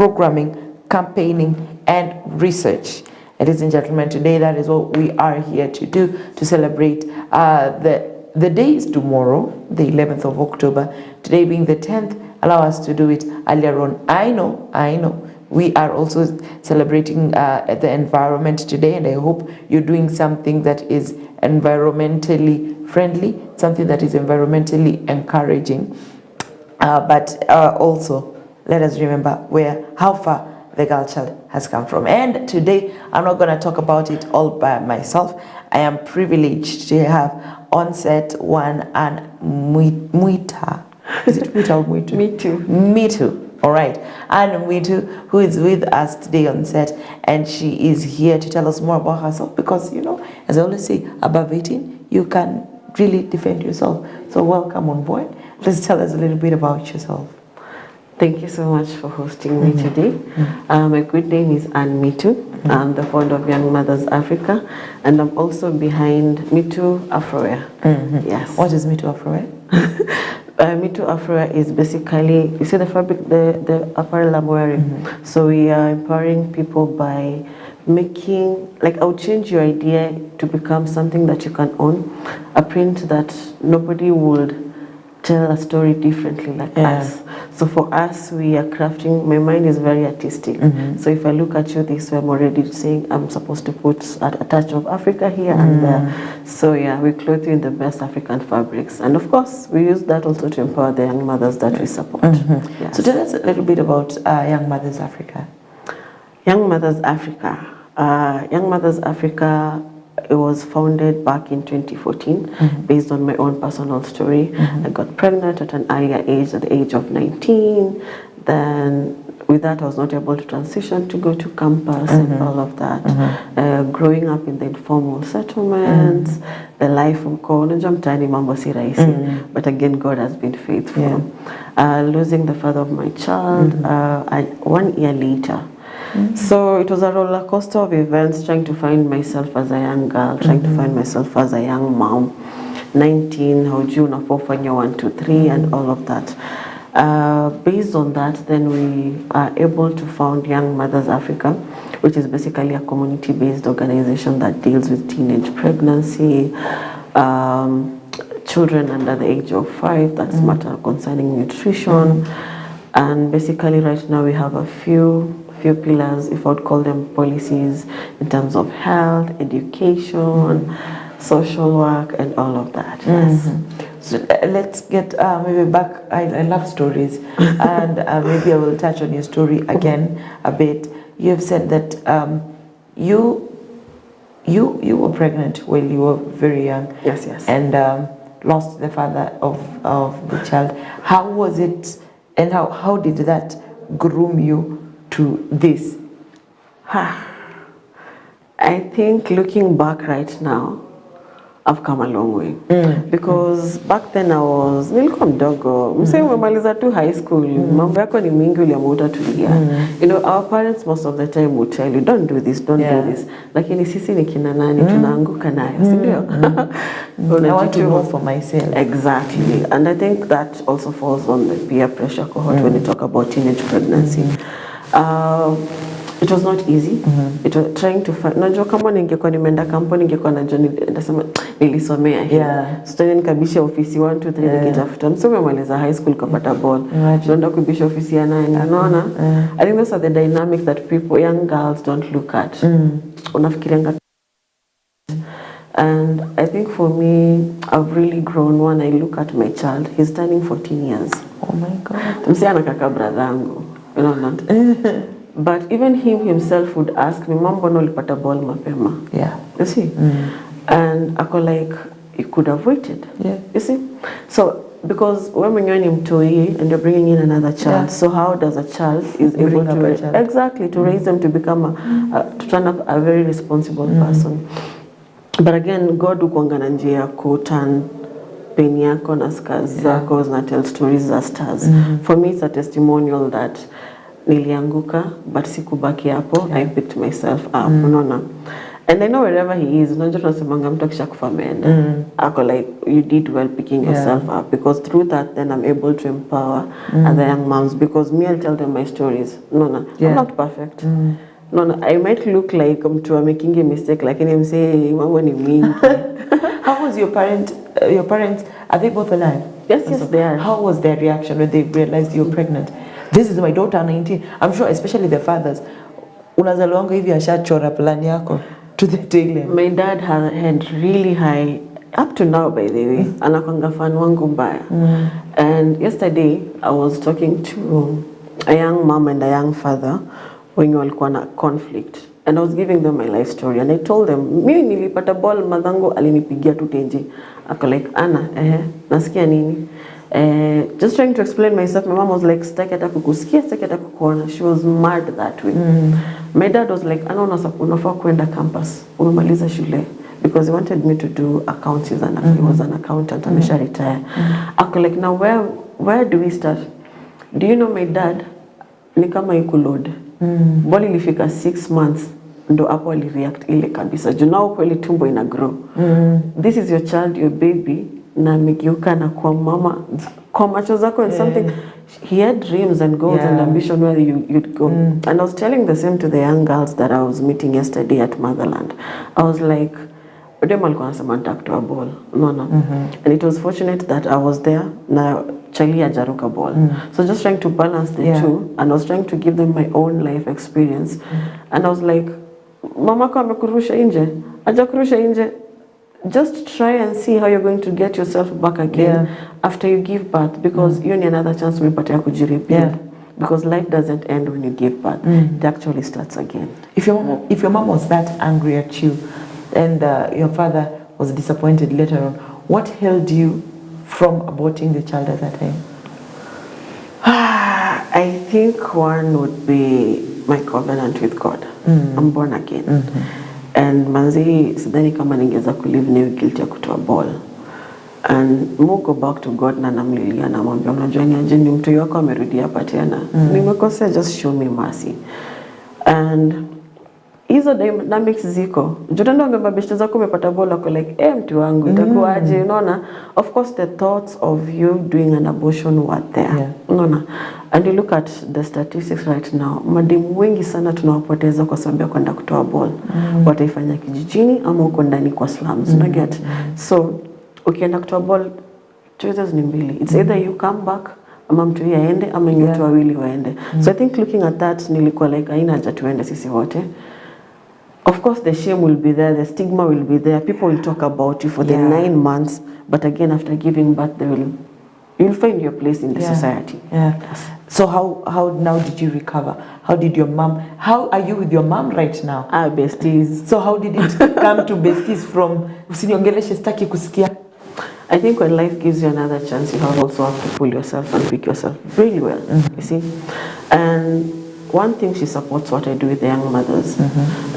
programming, campaigning, and research. Ladies and gentlemen, today that is what we are here to do, to celebrate the day is tomorrow, the 11th of October. Today being the 10th, allow us to do it earlier on. I know. We are also celebrating the environment today, and I hope you're doing something that is environmentally friendly, something that is environmentally encouraging. But also, let us remember how far the girl child has come from. And today, I'm not going to talk about it all by myself. I am privileged to have on set one and Muita. Is it Muita or Mitu? Mitu. Mitu. All right. And Mitu, who is with us today on set, and she is here to tell us more about herself because, you know, as I always say, above 18, you can really defend yourself. So welcome on board. Let's tell us a little bit about yourself. Thank you so much for hosting me today. My good name is Mitu. I'm the founder of Young Mothers Africa, and I'm also behind Mitu Afrowear. Yes. What is Mitu Afrowear? Mitu Afrowear is basically, you see the fabric, the apparel I'm wearing. So we are empowering people by making, like, I would change your idea to become something that you can own, a print that nobody would tell a story differently like us. So for us, we are crafting, my mind is very artistic. So if I look at you this way, I'm already saying I'm supposed to put a touch of Africa here and there. So yeah, we clothe you in the best African fabrics. And of course, we use that also to empower the young mothers that we support. Yes. So tell us a little bit about Young Mothers Africa. Young Mothers Africa. Young Mothers Africa, it was founded back in 2014 based on my own personal story. I got pregnant at an earlier age, at the age of 19. Then with that, I was not able to transition to go to campus and all of that. Growing up in the informal settlements, the life of mtaani mambo si rahisi, but again, God has been faithful. Losing the father of my child 1 year later. So it was a roller coaster of events, trying to find myself as a young girl, trying to find myself as a young mom. 19, how June of 1, 2, 3, and all of that. Based on that, then we are able to found Young Mothers Africa, which is basically a community-based organization that deals with teenage pregnancy, children under the age of 5, that's matter concerning nutrition. And basically right now we have a few pillars, if I would call them policies, in terms of health, education, social work, and all of that. Yes. So let's get maybe back. I love stories, and maybe I will touch on your story again a bit. You have said that you were pregnant when you were very young. Yes. And lost the father of the child. How was it, and how did that groom you to this? I think looking back right now, I've come a long way. Because back then nilikuwa mdogo. Msee umemaliza tu high school. Mambo yako ni mingi uliamuta tulia. You know, our parents most of the time would tell you, don't do this, don't do this. Lakini sisi ni kina nani, tunaanguka nayo, si ndio? I want to know for myself. Exactly. And I think that also falls on the peer pressure cohort when you talk about teenage pregnancy. It was not easy. It was trying to find. Najua kama ningekuwa nimeenda kampuni ningekuwa najua nitasema nilisomea hii. Sasa nikabisha ofisi 1 2 3 nikitafuta. Msome maliza high school kapata ball. Tunaenda kubisha ofisi ya 9. Unaona? I think those are the dynamics that people, young girls, don't look at. Unafikirianga. And I think for me, I've really grown when I look at my child. He's turning 14 years. Oh my God. Msi anakaka brother yangu. You know not. But even him himself would ask me, Mom, mbona ulipata ball mapema? Yeah. You see? And I go like, you could have waited. Yeah. You see? So, because when you're in mtoi and you're bringing in another child, so how does a child is able to exactly to raise them to become to turn up a very responsible person? But again, God ukuanga na njia ya kuturn pain yako na scars zako na tell stories za stars. For me, it's a testimonial that nilianguka, but sikubaki hapo. I picked myself up. Unaona? And I know wherever he is, unajua tunasemanga mtu akishakufa ameenda. Ako like, you did well picking yourself up, because through that then I'm able to empower other young moms, because me, I'll tell them my stories. No, I'm not perfect. No, I might look like mtu making a mistake, like I'm saying, mambo ni mingi. How was your parents, are they both alive? Yes, they are. How was their reaction when they realized you're pregnant? This is my daughter 19. I'm sure especially the fathers. Unazaliwanga hivi ashachora plan yako to the tail end. My dad had really high, up to now by the way, anakwanga fan wangu mbaya. And yesterday I was talking to a young mom and a young father when walikuwa na conflict. And I was giving them my life story, and I told them, mimi nilipata ball, madhangu alinipigia tu tenji. Ako like, Anna, nasikia nini? Just trying to explain myself. My mom was like, sitaki hata kukusikia, sitaki hata kukuona. She was mad that way. My dad was like, Anna, unafaa kuenda campus, umemaliza shule, because he wanted me to do accounts. He was an accountant, amesha retire. Ako like, now where do we start? Do you know my dad ni kama ikulode. Ball ilifika 6 months ndo hapo alireact ile kabisa. Junao kweli tumbo ina grow. This is your child, your baby, na amegeuka na kwa mama kwa macho zako and something. He had dreams and goals and ambition where you'd go. And I was telling the same to the young girls that I was meeting yesterday at Motherland. I was like, dem alikuwa anasema nitakutoa ball. No. And it was fortunate that I was there na Charlie ajaruka ball. So just trying to balance the two, and I was trying to give them my own life experience. And I was like, mama kwa amekurusha nje, ajakurusha nje. Just try and see how you're going to get yourself back again after you give birth, because you need another chance umepata ya kujirepeat. Because life doesn't end when you give birth. It actually starts again. If your mom was that angry at you and your father was disappointed later on, what held you from aborting the child at that time? I think one would be my covenant with God. I'm born again. And manzi sidhani kama ningeza kulive niwe guilty ya kutoa ball. And more go back to God na namlilia na mwambia, unajua ni aje ni mtu wako amerudi hapa tena. Nimekosea, just show me mercy. And hizo dynamics ziko. Jutendo umebabishta zako umepata ball ako like, mtu wangu itakuaje, unaona? Of course the thoughts of you doing an abortion were there. Unaona? And you look at the statistics right now, madimu wengi sana tunawapoteza kwa sababu ya kwenda kutoa ball. Wataifanya kijijini ama uko ndani kwa slums, una get? So ukienda kutoa ball, choices ni mbili. It's either you come back ama mtu yeye aende ama nyote wawili waende. So I think looking at that nilikuwa like haina haja tuende sisi wote. Of course the shame will be there, the stigma will be there. People will talk about you for the 9 months, but again after giving birth you'll find your place in the society. So how now did you recover? How are you with your mom right now? Besties. So how did it come to besties from usiniongeleshe sitaki kusikia? I think when life gives you another chance, you also have to pull yourself and pick yourself really well, you see. And one thing, she supports what I do with the young mothers.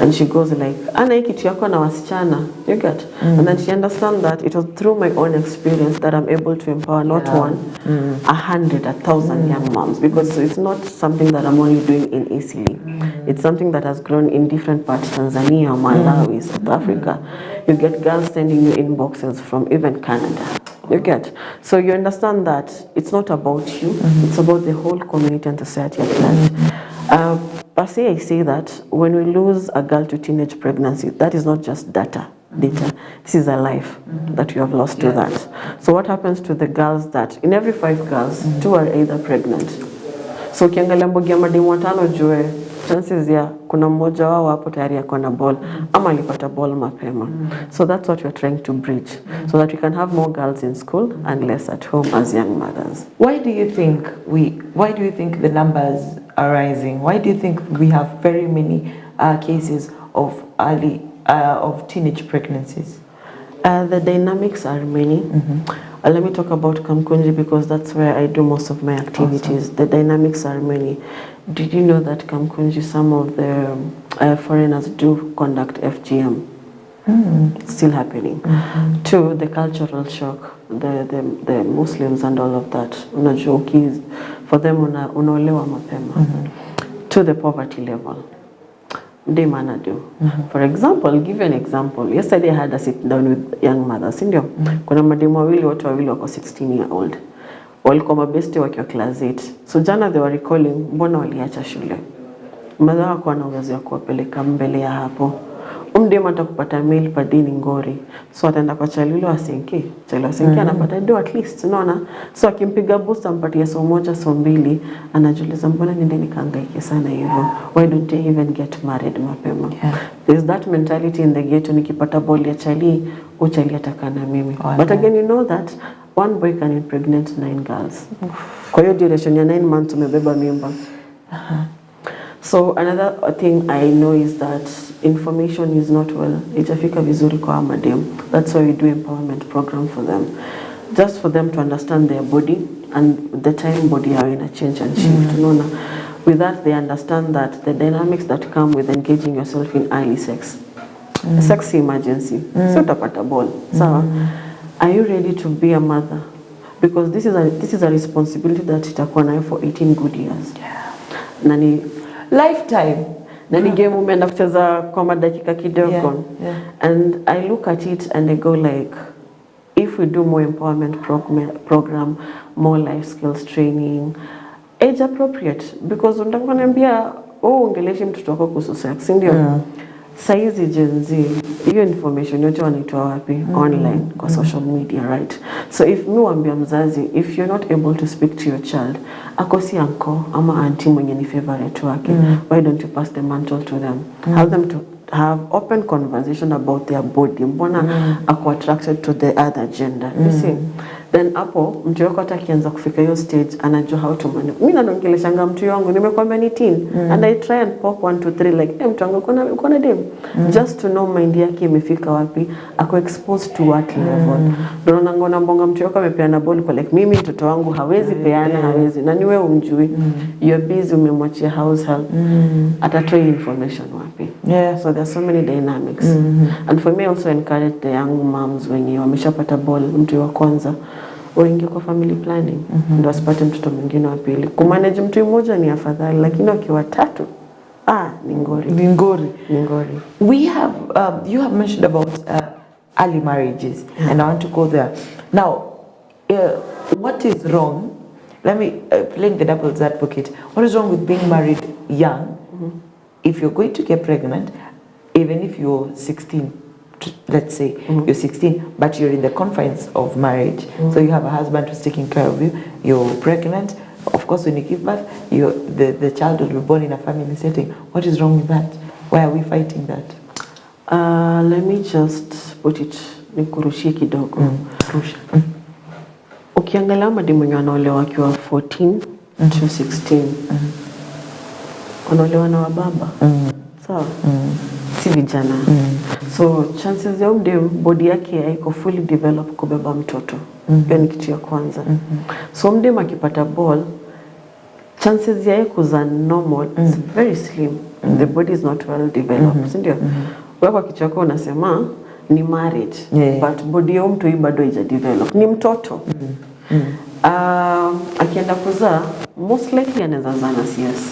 And she goes like, Ana hiki kitu yako na wasichana, you get? And then she understands that it was through my own experience that I'm able to empower not 1, 100, 1,000 young moms. Because it's not something that I'm only doing in Eastleigh. It's something that has grown in different parts, Tanzania, Malawi, South Africa. You get girls sending you inboxes from even Canada. You get? So you understand that it's not about you, it's about the whole community and society at large. Per se, I say that when we lose a girl to teenage pregnancy, that is not just data. This is a life that you have lost to that. So what happens to the girls that, in every 5 girls, 2 are either pregnant. So ukiangalia mbogi ya mademu watano jue, chances ya kuna mmoja wao hapo tayari yako na ball ama alipata ball mapema. So that's what we're trying to bridge, so that we can have more girls in school and less at home as young mothers. Why do you think the numbers are rising? Why do you think we have very many cases of teenage pregnancies? The dynamics are many. Let me talk about Kamkunji because that's where I do most of my activities. The dynamics are many. Did you know that Kamkunji, some of the foreigners do conduct FGM? It's still happening. 2, the cultural shock, the Muslims and all of that. For them, unaolewa mapema. 2, the poverty level. dem anadu. For example, I'll give you an example. Yesterday I had a sit down with young mothers, ndio. Kuna mademu wawili, watu wawili wako 16-year-old. Walikuwa mabeste wakiwa class 8. So jana they were recalling mbona waliacha shule. Mother wako ana uwezo ya kuwapeleka mbele ya hapo. Dem atakupata mail per day ni ngori. So ataenda kwa chalilo asinki. Chalilo asinki anapata do at least, unaona? So akimpiga boost ampatie so moja so mbili, anajiuliza mbona niende nikahangaike sana hivyo? Why don't they even get married mapema? Yeah. There's that mentality in the ghetto, nikipata ball ya chali, uchali ataka na mimi. But again, you know that one boy can impregnate 9 girls. Kwa hiyo duration ya 9 months umebeba mimba. So another thing I know is that information is not well. Itafika vizuri kwa madem. That's why we do empowerment program for them. Just for them to understand their body and the time body are in a change and shift. With that, they understand that the dynamics that come with engaging yourself in early sex. Sex emergency. So utapata ball. So, are you ready to be a mother? Because this is a responsibility that itakuwa nayo for 18 good years. Nani lifetime. Nani game umeenda kucheza kwa madakika kidogo. And I look at it and I go like, if we do more empowerment program, more life skills training, age appropriate, because unataka ungeleshi mtoto wako kuhusu sex, ndio? Saizi Gen Z, hiyo information yote wanaitoa wapi? Online, kwa social media, right? So if mi wambia mzazi, if you're not able to speak to your child, ako si uncle ama auntie mwenye ni favorite wake, why don't you pass the mantle to them? Help them to have open conversation about their body. Mbona ako attracted to the other gender. You see? Then hapo mtu yako hata akianza kufika hiyo stage anajua how to manage. Mimi naongeleshanga mtu yangu nimekwambia ni teen and I try and pop 1 2 3 like mtu wangu kuna dem just to know mind yake imefika wapi, ako exposed to what level. Ndio naona mbonga mtu yako amepeana ball kwa like mimi mtoto wangu hawezi peana hawezi na ni wewe umjui. You're busy umemwachia house help. Atatoa information wapi? So there's so many dynamics. And for me I also encourage the young moms wenye wameshapata ball mtu wa kwanza waingie kwa family planning ndio asipate mtoto mwingine wa pili. Kumanage mtu mmoja ni afadhali lakini wakiwa tatu ni ngori. We have you have mentioned about early marriages and I want to go there. Now what is wrong, let me playing the devil's advocate, what is wrong with being married young if you're going to get pregnant even if you're 16? Let's say you're 16 but you're in the confines of marriage, so you have a husband who's taking care of you, you're pregnant, of course when you give birth the child will be born in a family setting. What is wrong with that? Why are we fighting that? Let me just put it nikurushie kidogo. Ukiangalia mademu wenye wanaolewa wakiwa 14 to 16 wanaolewa na wababa. Sawa? Si vijana. So chances ya body yake haiko fully developed kubeba mtoto. Hiyo ni kitu ya kwanza. So mdem akipata ball, chances ya kuzaa normal is very slim. The body is not well developed. Ndio? Wewe kwa kichwa chako unasema ni married, but body ya mtu bado haija develop. Ni mtoto. Akienda kuzaa, most likely anaweza zaa na CS.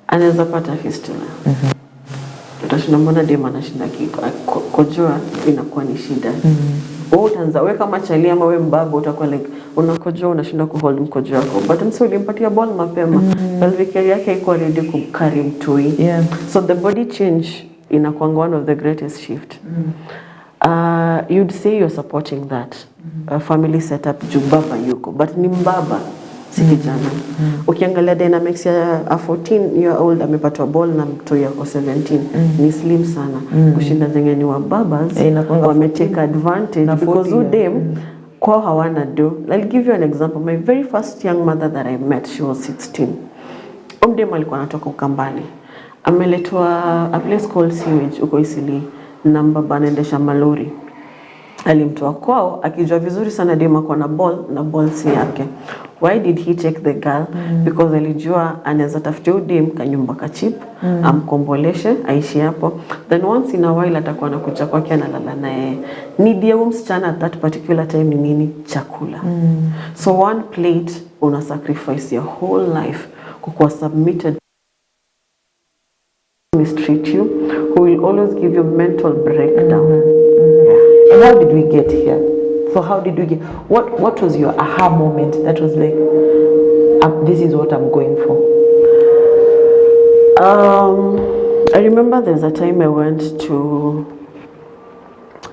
Anaweza pata fistula. Utashinda mbona dem anashinda kojoa inakuwa ni shida. Wewe utaanza wewe kama chali ama wewe mbaba utakuwa like unakojoa unashinda kuhold mkojo wako. But msio ulimpatia ball mapema. Pelvic area yake iko ready kucarry mtoi. So the body change inakuwa one of the greatest shift. You'd say you're supporting that family setup juu baba yuko, but ni mbaba si kijana. Ukiangalia dynamics ya a 14-year-old amepatwa ball na mtu yako 17 ni slim sana kushinda zenye ni wa babas wameteka advantage because them kwa hawana do. I'll give you an example. My very first young mother that I met, she was 16. Dem alikuwa anatoka Ukambani, ameletwa a place called Sewage uko Isili na mbaba anaendesha malori. Alimtoa kwao akijua vizuri sana dem ako na ball si yake. Why did he take the girl? Because alijua anaweza tafutia dem kanyumba ka cheap, amkomboleshe aishi hapo, then once in a while atakuwa anakuja kwake analala naye. Need ya msichana at that particular time ni nini? Chakula. So one plate una sacrifice your whole life kwa submitted mistreat you, who will always give you mental breakdown. Yeah. And how did we get here? So how did we get, what was your aha moment that was like, this is what I'm going for? I remember there's a time I went to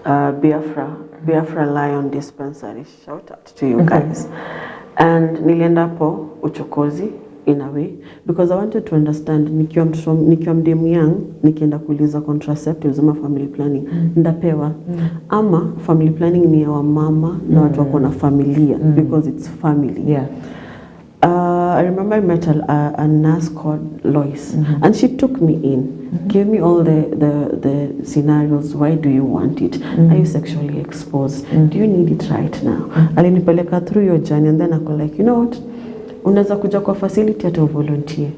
Biafra Lion Dispensary. Shout out to you guys. And nilienda po uchokozi in a way because I wanted to understand nikiwa mdemu young nikienda kuuliza contraceptives ama family planning ndapewa ama family planning ni ya mama na watu wako na familia because it's family. Yeah. I remember I met a nurse called Lois, and she took me in, gave me all the scenarios. Why do you want it? Are you sexually exposed? Do you need it right now? Alinipeleka through your journey, and then I go like, you know what? Unaweza kuja kwa facility at volunteer.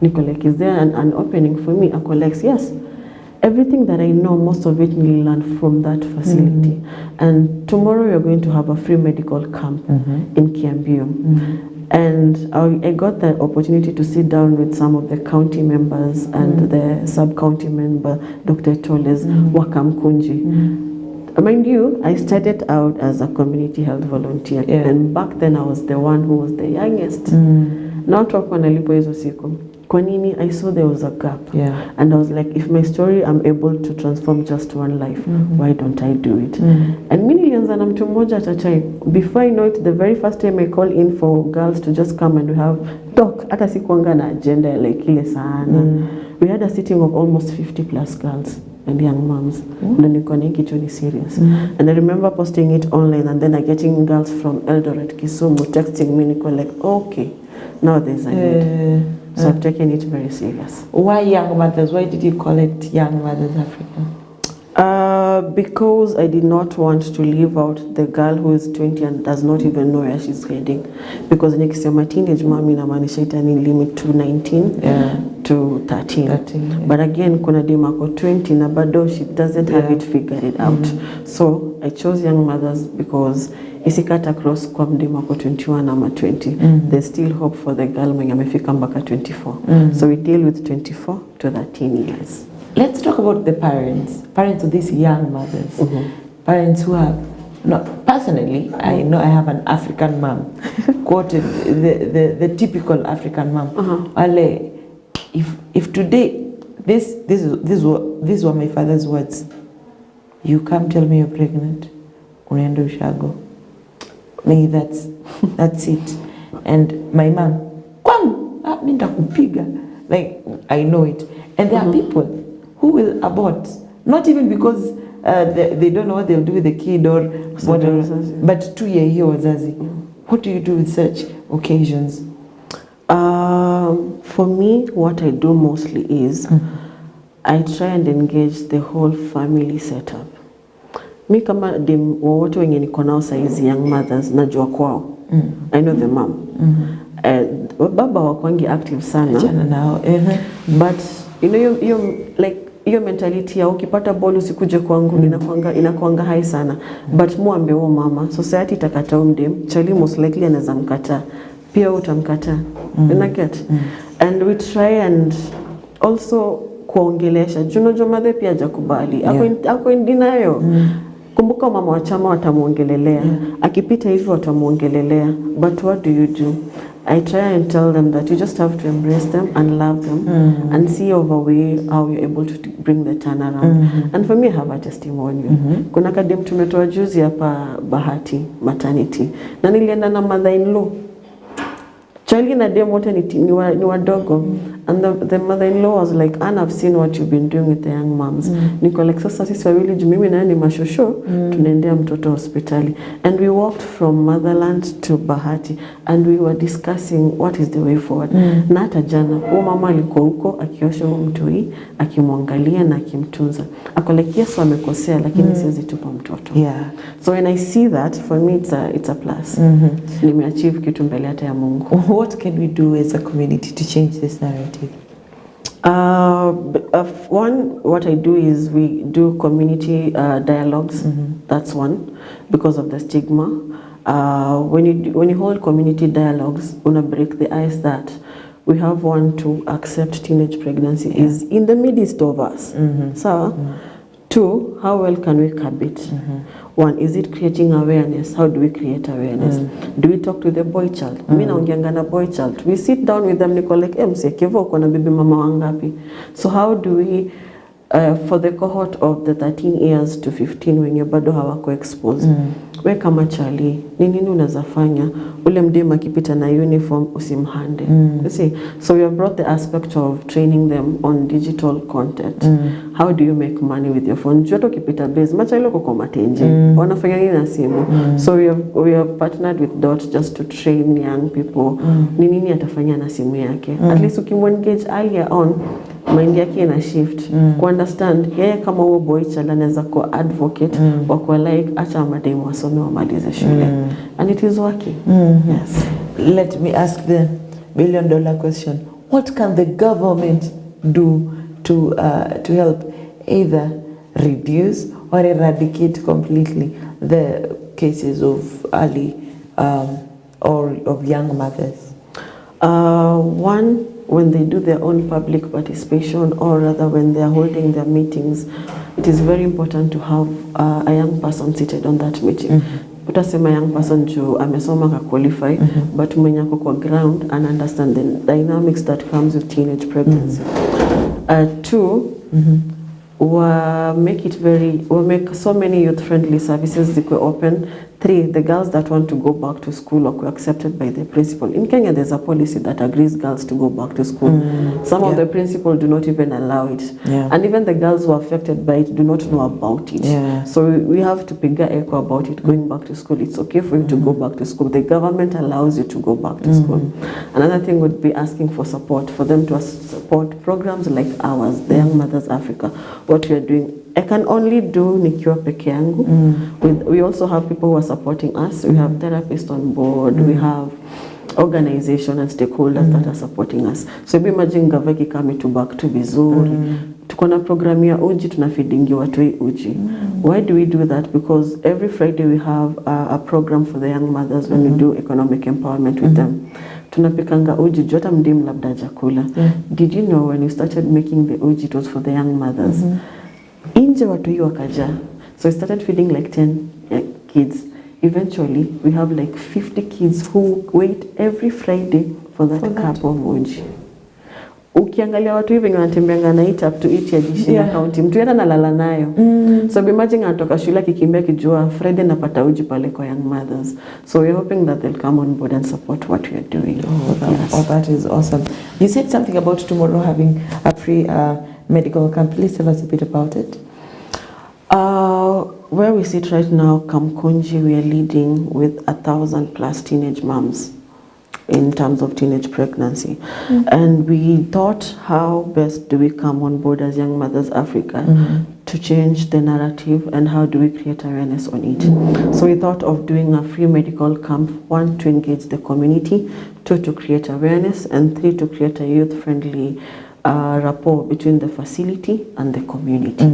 Niko like, is there an opening for me? I go like, yes. Everything that I know, most of it we learn from that facility. And tomorrow we are going to have a free medical camp in Kiambu. And I got the opportunity to sit down with some of the county members and the sub-county member, Dr. Toles, Wakam Kunji. Mind you, I started out as a community health volunteer. And back then I was the one who was the youngest. Now talk on Alipo hizo siku. Kwa nini, I saw there was a gap. And I was like, if my story, I'm able to transform just one life, why don't I do it? And mimi nilianza na mtu mmoja chachai. Before I know it, the very first time I call in for girls to just come and we have talk, hata sikuanga na agenda like ile sana. We had a sitting of almost 50 plus girls and young moms. Na niko na kitu ni serious. And I remember posting it online and then I getting girls from Eldoret, Kisumu texting me, niko like, okay, now there's a need. So I've taken it very serious. Why Young Mothers? Why did you call it Young Mothers Africa? Because I did not want to leave out the girl who is 20 and does not even know where she's heading. Because nikisema teenage mom inamaanisha itani limit to 19 to 13. But again, kuna dema ko 20 na bado she doesn't have it figured out. So I chose Young Mothers because isikata cross kwa mdema ko 21 ama 20. There's still hope for the girl mwenye amefika mpaka 24. So we deal with 24 to 13 years. Let's talk about the parents of these young mothers. Parents who have, personally, I know I have an African mom, quoted the typical African mom. If today, these were my father's words, you come tell me you're pregnant, unaenda ushago. Maybe that's it. And my mom, kwangu, mimi nitakupiga. Like, I know it. And there are people who will abort, not even because they don't know what they'll do with the kid or whatever, but tu ya hiyo wazazi. What do you do with such occasions? For me, what I do mostly is I try and engage the whole family setup. Mi kama dem wowote wenye niko nao saizi young mothers najua kwao. I know the mom. Baba wakwangi active sana. But you know your mentality ya ukipata ball usikuje kwangu inakuanga high sana. But muambe huo mama, society itakata umdem, chali most likely anaweza mkata. Pia utamkata. And we try and also kuongelesha. Juno madhe pia jakubali. Ako in denial. Kumbuka mama wa chama watamuongelelea. Akipita hivyo watamuongelelea. But what do you do? I try and tell them that you just have to embrace them and love them and see over way how you're able to bring the turnaround. And for me, I have a testimony. Kuna kadem tumetoa juzi hapa Bahati maternity. Na nilienda na mother-in-law. Charlie na dem wote ni wadogo. And the mother-in-law was like, Anna, I've seen what you've been doing with the young moms. Niko like, sasa sisi wawili jumimi na ni mashosho, tunaendea mtoto hospitali. And we walked from Motherland to Bahati and we were discussing what is the way forward. Na hata jana, huyo mama alikuwa huko, akiosha huyo mtoi, akimwangalia na akimtunza. Ako like, yes, wamekosea, lakini siwezi tupa mtoto. So when I see that, for me it's a plus. Nimeachieve kitu mbele hata ya Mungu. What can we do as a community to change this narrative? One, what I do is we do community dialogues. That's one, because of the stigma. When you hold community dialogues, una break the ice that we have one to accept teenage pregnancy is in the midst of us. So, two, how well can we curb it? One, is it creating awareness? How do we create awareness? Do we talk to the boy child? Mimi naongeanga na boy child. We sit down with them, niko like, mse, kevo uko na bibi mama wangapi? So how do we, for the cohort of the 13 years to 15 wenye bado hawako exposed, we kama chali, nini unaweza fanya? Ule mdema akipita na uniform usimhande. You see, so we have brought the aspect of training them on digital content. How do you make money with your phone? Joto kipita base, machali loko kwa matenje. Wanafanya nini na simu? So we have partnered with DOT just to train young people. Nini atafanya na simu yake? At least ukimwengage earlier on, mind yake ina shift. Ku understand, yeye kama huo boy child anaweza kuwa advocate, wakwa like, acha mademu wasome wamalize shule. And it is working. Yes. Let me ask the $1 question. What can the government do to help either reduce or eradicate completely the cases of early or of young mothers? One, when they do their own public participation, or rather when they are holding their meetings, it is very important to have a young person seated on that meeting. Utasema young person juu amesoma ka qualify, but mwenye ako kwa ground and understand the dynamics that comes with teenage pregnancy. Two, make so many youth-friendly services zikwe open. Three, the girls that want to go back to school are accepted by the principal. In Kenya, there's a policy that agrees girls to go back to school. Some of the principals do not even allow it. And even the girls who are affected by it do not know about it. So we have to piga echo about it, going back to school. It's okay for you to go back to school. The government allows you to go back to school. Another thing would be asking for support, for them to support programs like ours, the Young Mothers Africa. What we are doing, I can only do nikiwa peke yangu. We also have people who are supporting us. We have therapists on board. We have organization and stakeholders that are supporting us. So imagine gavaki kami to back to vizuri. Tuko na program ya uji tunafeedingi watu uji. Why do we do that? Because every Friday we have a program for the young mothers when we do economic empowerment with them. Tunapikanga uji jota mdim labda jakula. Did you know when we started making the uji, it was for the young mothers? Inje watu hiyo wakaja. So we started feeding like 10 kids. Eventually, we have like 50 kids who wait every Friday for that cup of uji. Ukiangalia watu hivi wanatembeanga na eat up to eat ya dishi ya county. Mtu yana nalala nayo. So imagine anatoka shule kikimbia kijua Friday napata uji pale kwa young mothers. So we're hoping that they'll come on board and support what we are doing. That is awesome. You said something about tomorrow having a free medical camp. Please tell us a bit about it. Where we sit right now, Kamkunji, we are leading with 1,000+ teenage moms in terms of teenage pregnancy. And we thought, how best do we come on board as Young Mothers Africa to change the narrative, and how do we create awareness on it? So we thought of doing a free medical camp, 1, to engage the community, 2, to create awareness, and 3, to create a youth-friendly rapport between the facility and the community.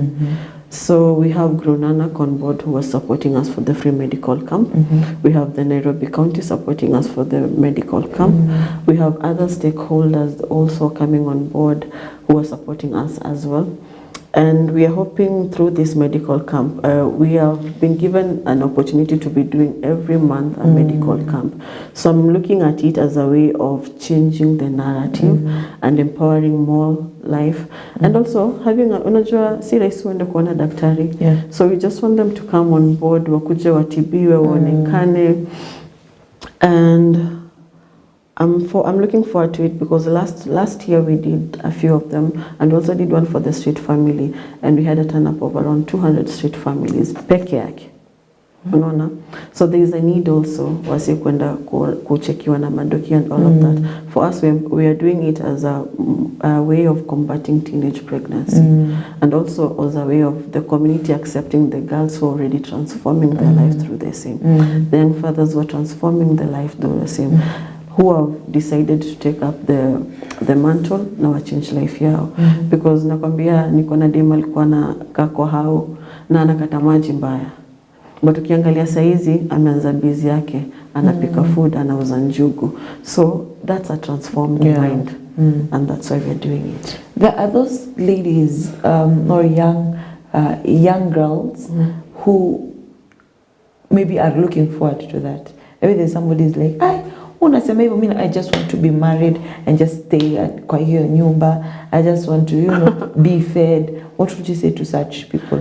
So we have Grunanak on board who was supporting us for the free medical camp. We have the Nairobi County supporting us for the medical camp. We have other stakeholders also coming on board who are supporting us as well. And we are hoping through this medical camp, we have been given an opportunity to be doing every month a medical camp. So I'm looking at it as a way of changing the narrative and empowering more life. And also having unajua si rahisi uende kuona daktari. So we just want them to come on board, wakuje watibiwe, waonekane. And I'm looking forward to it because last year we did a few of them, and also did one for the street family, and we had a turn up of around 200 street families peke yake. Unaona? So there is a need also wasi kwenda kuchekiwa na madoki and all of that. For us, we are doing it as a way of combating teenage pregnancy, and also as a way of the community accepting the girls who are already transforming their life through the same. The young fathers who are transforming their life through the same, who have decided to take up the mantle na wa change life yao. Because nakwambia niko na demu alikuwa na kako hao na anakata maji mbaya. But ukiangalia saizi ameanza busy yake, anapika food, anauza njugu. So that's a transformed mind. and that's why we're doing it. There are those ladies or young girls who maybe are looking forward to that. Maybe there's somebody who's like, I just want to be married and just stay kwa hiyo nyumba. I just want to, be fed. What would you say to such people?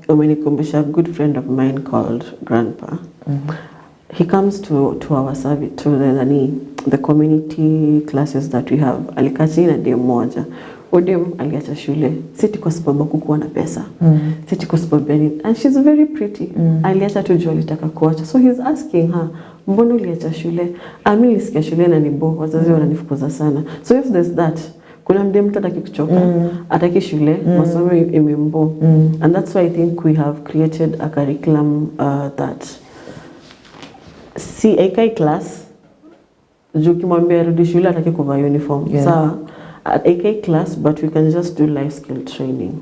Umenikumbusha a good friend of mine called Grandpa. He comes to our service, to the community classes that we have. Alikachini na dem moja. Odem aliacha shule. Siti kwa sababu kukuwa na pesa. Siti kwa sababu and she's very pretty. Aliacha tu juu alitaka kuacha. So he's asking her, mbona uliacha shule? Mimi nilisikia shule na nibo, wazazi wananifukuza sana. So if there's that, kuna mdem mtu ataki kuchoka, ataki shule, masomo imembo. And that's why I think we have created a curriculum that AK class, juu kimwambia rudi shule ataki kuvaa uniform. Sawa, at AK class, but we can just do life skill training.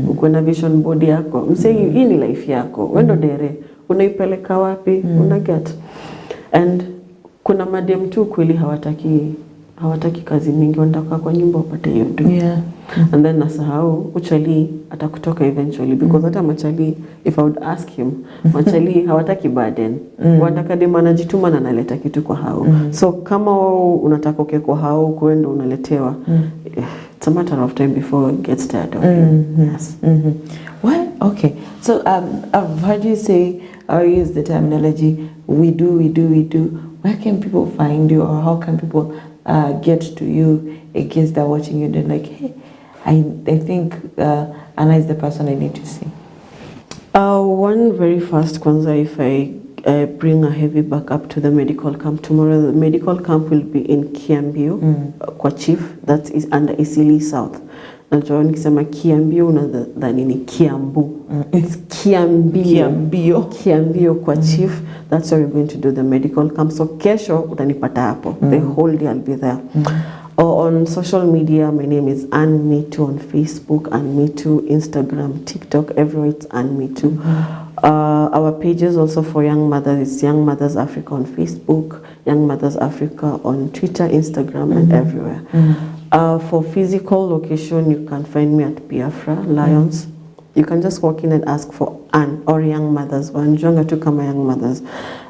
Uko na vision board yako, msee hii ni life yako. Wendo dere, unaipeleka wapi, unaget. And kuna madem tu kweli hawataki kazi mingi, wanataka kwa nyumba wapate hiyo tu. And then nasahau uchali atakutoka eventually, because hata machali, if I would ask him, machali hawataki burden. Wanataka dem anajituma na analeta kitu kwa hao. So kama unataka uke kwa hao kuenda unaletewa, it's a matter of time before it gets tired of you. Yes. Well, okay. So I've heard you say, or use the terminology, we do. Where can people find you, or how can people get to you in case they're watching you? They're like, hey, I think Anna is the person I need to see. One very fast kwanza, if I bring a heavy backup to the medical camp tomorrow, the medical camp will be in Kiambio, kwa chief, that is under Isili South. Najua nikisema Kiambio unadhani ni Kiambu. It's Kiambio kwa chief. That's where we're going to do the medical camp. So kesho utanipata hapo. The whole day I'll be there. Or on social media, my name is Mitu on Facebook, Mitu, Instagram, TikTok, everywhere it's Mitu. Our pages also for Young Mothers, it's Young Mothers Africa on Facebook, Young Mothers Africa on Twitter, Instagram, and everywhere. For physical location, you can find me at Biafra, Lions. You can just walk in and ask for Ann or Young Mothers, or Njonga to come Young Mothers.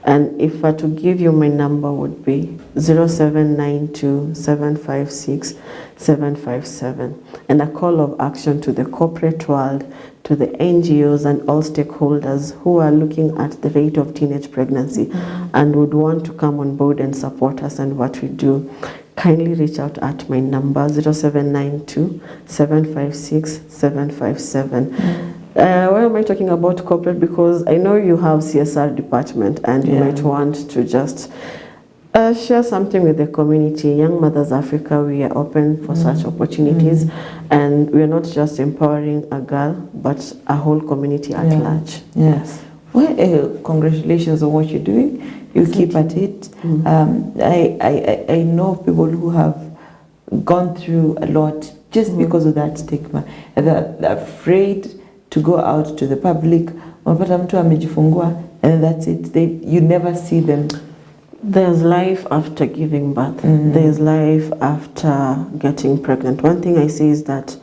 And if I to give you my number would be 0792 756 757. And a call of action to the corporate world, to the NGOs and all stakeholders who are looking at the rate of teenage pregnancy and would want to come on board and support us and what we do. Kindly reach out at my number 0792 756 757. Why am I talking about corporate? Because I know you have CSR department and you might want to just share something with the community. Young Mothers Africa, we are open for such opportunities, and we are not just empowering a girl, but a whole community at large. Yes. Well, congratulations on what you're doing. You keep at it. I know people who have gone through a lot just because of that stigma. They're afraid to go out to the public. And that's it. You never see them. There's life after giving birth. There's life after getting pregnant. One thing I say is that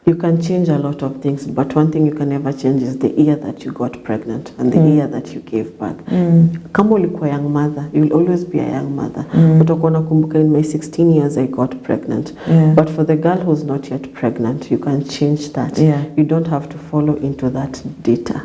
you can change a lot of things, but one thing you can never change is the year that you got pregnant and the year that you gave birth. Kama ulikuwa young mother, you'll always be a young mother. Utakuwa nakumbuka in my 16 years I got pregnant. But for the girl who's not yet pregnant, you can change that. You don't have to follow into that data.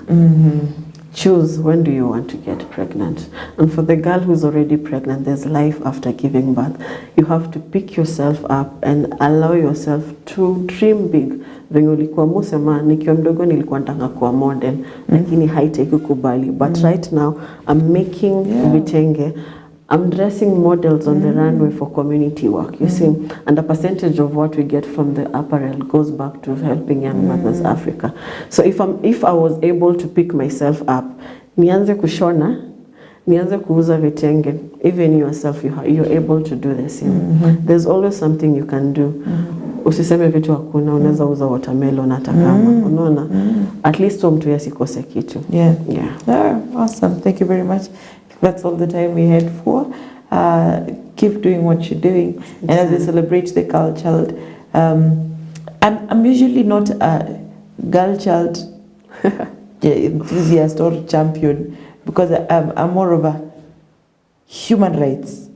Choose when do you want to get pregnant. And for the girl who's already pregnant, there's life after giving birth. You have to pick yourself up and allow yourself to dream big. Venye ulikuwa musema, nikiwa mdogo nilikuwa nataka kuwa model, lakini haitakubali. But right now, I'm making vitenge. I'm dressing models on the runway for community work, you see. And a percentage of what we get from the apparel goes back to helping Young Mothers Africa. So if I was able to pick myself up, nianze kushona, nianze kuuza vitenge, even yourself, you're able to do the same. There's always something you can do. Usiseme vitu hakuna, unaweza uza watermelon hata kama, unaona? At least mtu yasikose kitu. Awesome. Thank you very much. That's all the time we had for. keep doing what you're doing. And as we celebrate the girl child, I'm usually not a girl child enthusiast or champion, because I'm more of a human rights.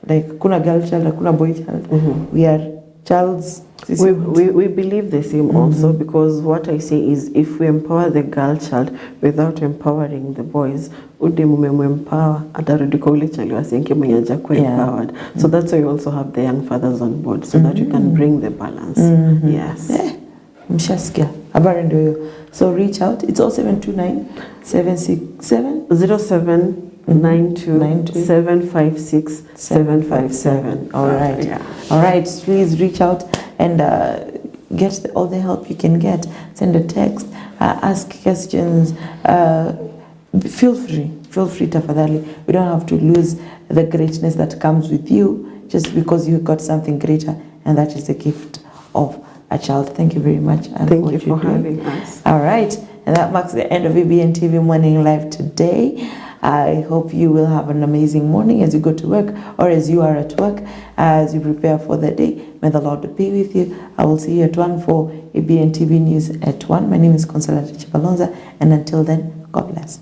Like, kuna girl child, kuna boy child. We are childs. We believe the same also, because what I say is, if we empower the girl child without empowering the boys, ude empower atarudi kwa ule child wasenke mwenye hajakuwa empowered. So that's why we also have the young fathers on board, so that we can bring the balance. Yes. Mshasikia. Habari ndio hiyo. So reach out. It's 0729 767 0792 756 757. All right. All right. Please reach out and get all the help you can get. Send a text, ask questions. Feel free, tafadhali. We don't have to lose the greatness that comes with you just because you got something greater, and that is the gift of a child. Thank you very much. Thank you for having us. All right. And that marks the end of EBN TV Morning Live today. I hope you will have an amazing morning as you go to work, or as you are at work, as you prepare for the day. May the Lord be with you. I will see you at 1 for EBN TV News at 1. My name is Consolata Chipalonza, and until then, God bless.